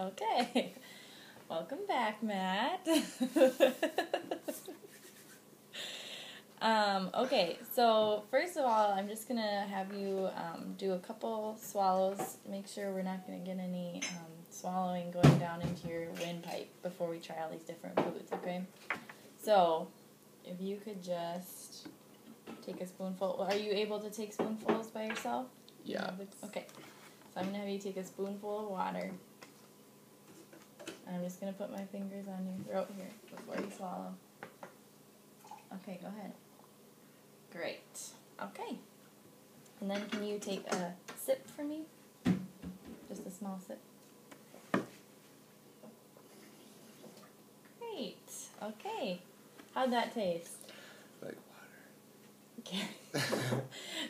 Okay. Welcome back, Matt. Okay, so first of all, I'm just going to have you do a couple swallows. Make sure we're not going to get any swallowing going down into your windpipe before we try all these different foods, okay? So, if you could just take a spoonful. Are you able to take spoonfuls by yourself? Yeah. Okay. So I'm going to have you take a spoonful of water. I'm just going to put my fingers on your throat here before you swallow. Okay, go ahead. Great. Okay. And then can you take a sip for me? Just a small sip. Great. Okay. How'd that taste? Like water. Okay.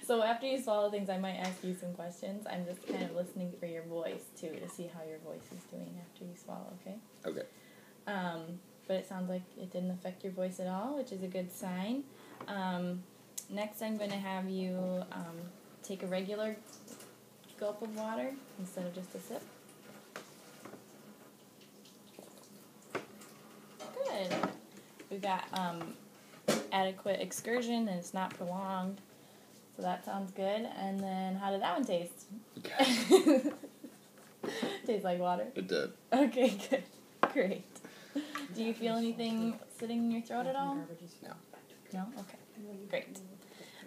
So after you swallow things, I might ask you some questions. I'm just kind of listening for your voice, too, to see how your voice is doing after you swallow, okay? Okay. But it sounds like it didn't affect your voice at all, which is a good sign. Next, I'm going to have you take a regular gulp of water instead of just a sip. Good. We've got adequate excursion and it's not prolonged. So that sounds good. And then how did that one taste? Okay. Tastes like water? It did. Okay, good. Great. Do you feel anything sitting in your throat at all? No. No? Okay. Great.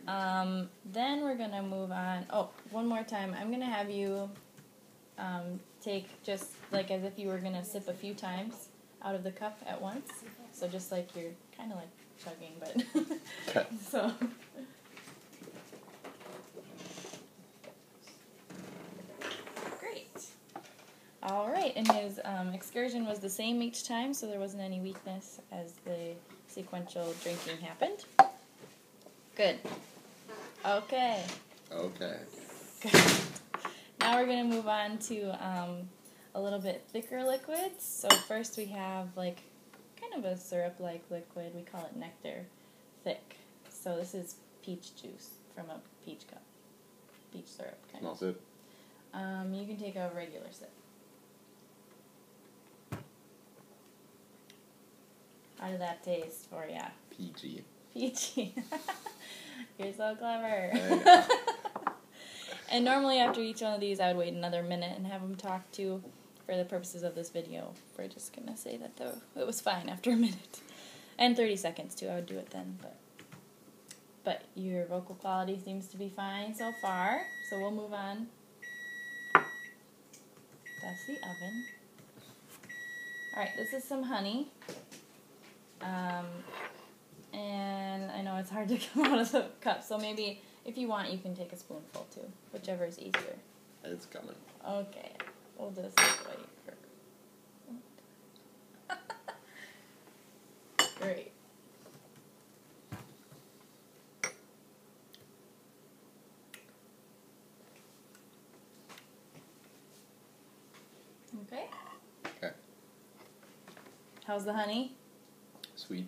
Then we're going to move on. Oh, one more time. I'm going to have you take just like as if you were going to sip a few times out of the cup at once. So just like you're kind of like chugging, but Okay. so. Great. All right, and his excursion was the same each time, so there wasn't any weakness as the sequential drinking happened. Good. Okay. Okay. Good. Now we're going to move on to a little bit thicker liquids. So first we have like kind of a syrup-like liquid. We call it nectar, thick. So this is peach juice from a peach cup. Peach syrup kind Small of. sip. You can take a regular sip. How did that taste for ya? Peachy. Peachy. You're so clever. I know. And normally after each one of these, I would wait another minute and have them talk to, for the purposes of this video. We're just going to say that it was fine after a minute. And 30 seconds, too. I would do it then. But your vocal quality seems to be fine so far. So we'll move on. That's the oven. Alright, this is some honey. And I know it's hard to come out of the cup, so maybe if you want, you can take a spoonful too, whichever is easier. It's coming. Okay, we'll just wait for. Great. Okay. Okay. How's the honey? Sweet.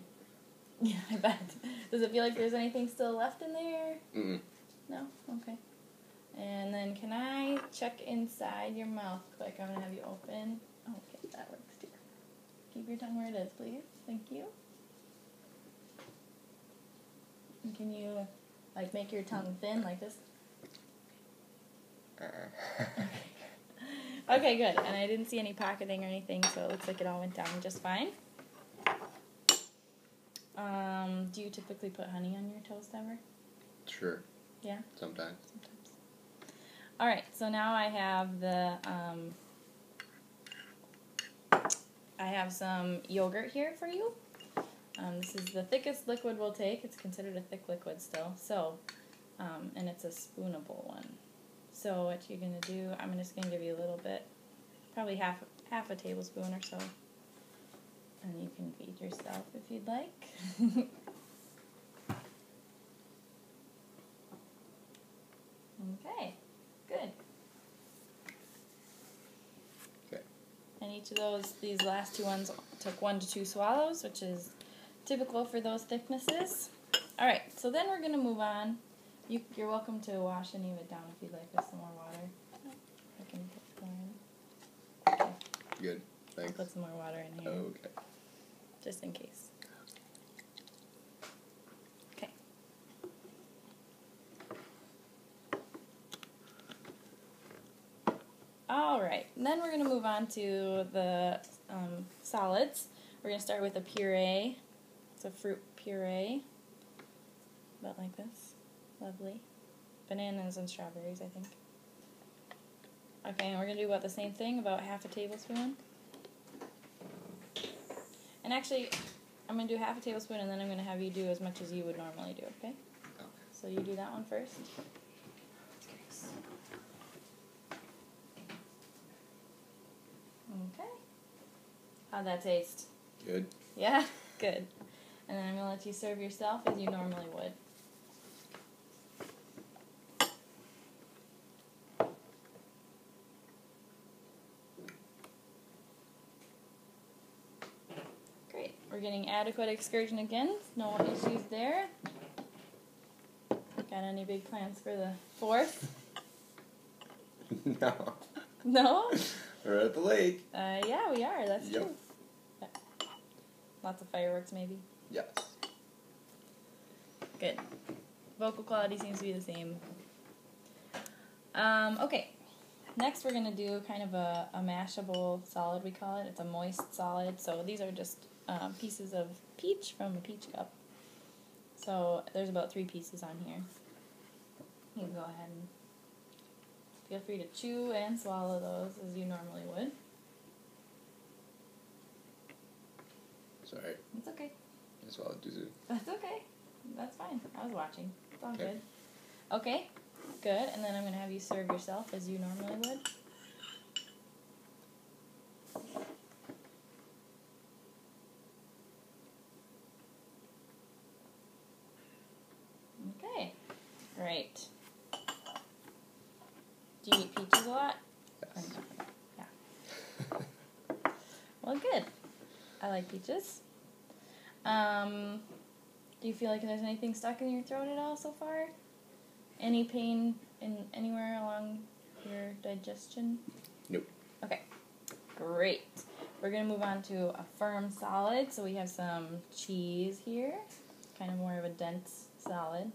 Yeah, I bet. Does it feel like there's anything still left in there? Mm-mm. No? Okay. And then can I check inside your mouth quick? I'm going to have you open. Okay, that works too. Keep your tongue where it is, please. Thank you. And can you, like, make your tongue thin like this? Okay, good. And I didn't see any pocketing or anything, so it looks like it all went down just fine. Do you typically put honey on your toast ever? Sure. Yeah? Sometimes. Sometimes. Alright, so now I have I have some yogurt here for you. This is the thickest liquid we'll take. It's considered a thick liquid still. So, and it's a spoonable one. So what you're going to do, I'm just going to give you a little bit, probably half a tablespoon or so. And you can feed yourself if you'd like. Okay, good. Okay. And each of these last two ones took 1 to 2 swallows, which is typical for those thicknesses. Alright, so then we're going to move on. You're welcome to wash any of it down if you'd like with some more water. I can put more in. Okay. Good. I'll Thanks. put some more water in here. Okay. Just in case. Okay. Alright, then we're going to move on to the solids. We're going to start with a puree. It's a fruit puree. About like this. Lovely. Bananas and strawberries, I think. Okay, and we're going to do about the same thing, about half a tablespoon. And actually, I'm going to do half a tablespoon, and then I'm going to have you do as much as you would normally do, okay? Okay. So you do that one first. Okay. How'd that taste? Good. Yeah? Good. And then I'm going to let you serve yourself as you normally would. Great. We're getting adequate excursion again. No issues there. Got any big plans for the 4th? No. No? We're at the lake. Yeah, we are. That's Yep. true. Yeah. Lots of fireworks, maybe. Yes. Good. Vocal quality seems to be the same. Okay. Next, we're going to do kind of a mashable solid, we call it. It's a moist solid. So these are just pieces of peach from a peach cup. So there's about 3 pieces on here. You can go ahead and feel free to chew and swallow those as you normally would. Sorry. It's okay. I swallowed too soon. That's okay. That's fine. I was watching. It's all Okay. good. Okay. Good. And then I'm going to have you serve yourself as you normally would. Okay. Great. Do you eat peaches a lot? Yes. Yeah. Well, good. I like peaches. Do you feel like there's anything stuck in your throat at all so far? Any pain anywhere along your digestion? Nope. Okay. Great. We're going to move on to a firm solid. So we have some cheese here. Kind of more of a dense solid.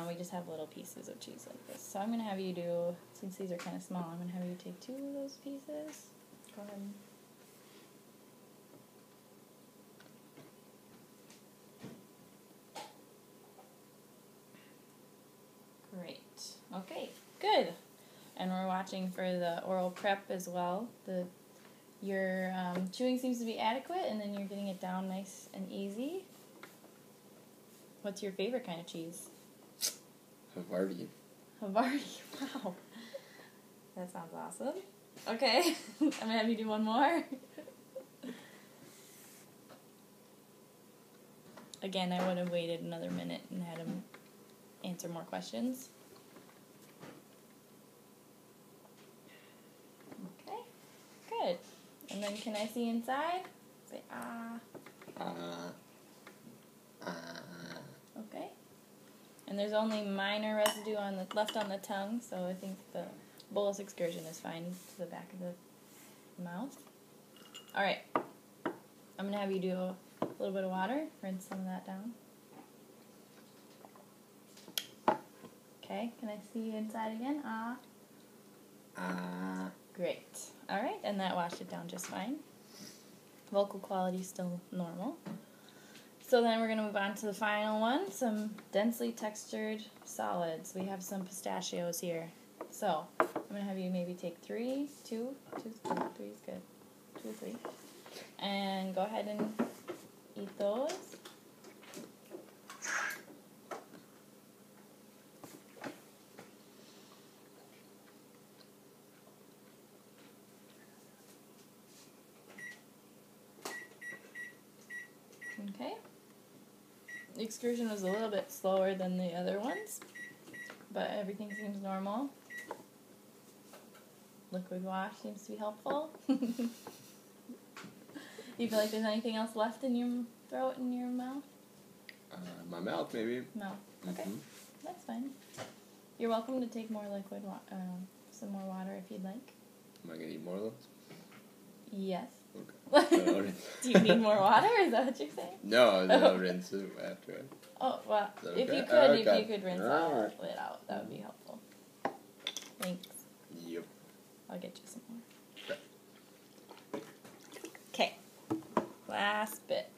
We just have little pieces of cheese like this. So I'm going to have you do, since these are kind of small, I'm going to have you take 2 of those pieces. Go ahead and... Great. Okay, good. And we're watching for the oral prep as well. Your chewing seems to be adequate, and then you're getting it down nice and easy. What's your favorite kind of cheese? Havarti. Havarti. Wow. That sounds awesome. Okay, I'm going to have you do one more. Again, I would have waited another minute and had him answer more questions. Okay, good. And then can I see inside? Say ah. Okay. And there's only minor residue left on the tongue, so I think the bolus excursion is fine to the back of the mouth. All right. I'm going to have you do a little bit of water, rinse some of that down. Okay, can I see you inside again? Great. All right, and that washed it down just fine. Vocal quality still normal. So then we're going to move on to the final one, some densely textured solids. We have some pistachios here. So I'm going to have you maybe take 3 is good. 2 or 3. And go ahead and eat those. Okay. The excursion was a little bit slower than the other ones, but everything seems normal. Liquid wash seems to be helpful. Do you feel like there's anything else left in your throat and your mouth? My mouth, maybe. Mouth. Okay. Mm-hmm. That's fine. You're welcome to take more liquid, some more water if you'd like. Am I going to eat more of those? Yes. Okay. Do you need more water? Is that what you're saying? No, then I'll rinse it after it. Oh, well, Is that if okay? you could, Okay. if you could rinse Alright. it out, that would be helpful. Thanks. Yep. I'll get you some more. Okay. Last bit.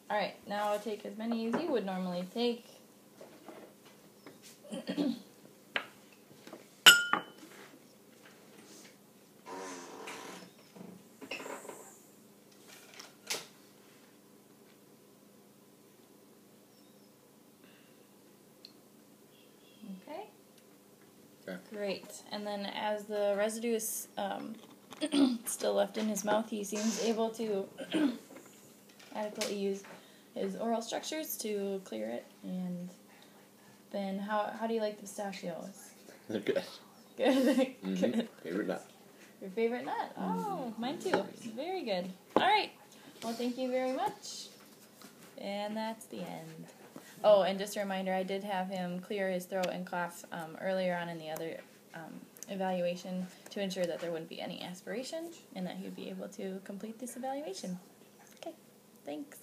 Alright, now I'll take as many as you would normally take. Okay. Okay. Great. And then as the residue is still left in his mouth, he seems able to adequately use his oral structures to clear it. And then how do you like the pistachios? They're good. Good. Mm-hmm. Good. Favorite nut. Your favorite nut? Oh, mine too. Very good. All right. Well, thank you very much. And that's the end. Oh, and just a reminder, I did have him clear his throat and cough earlier on in the other evaluation to ensure that there wouldn't be any aspiration and that he would be able to complete this evaluation. Okay, thanks.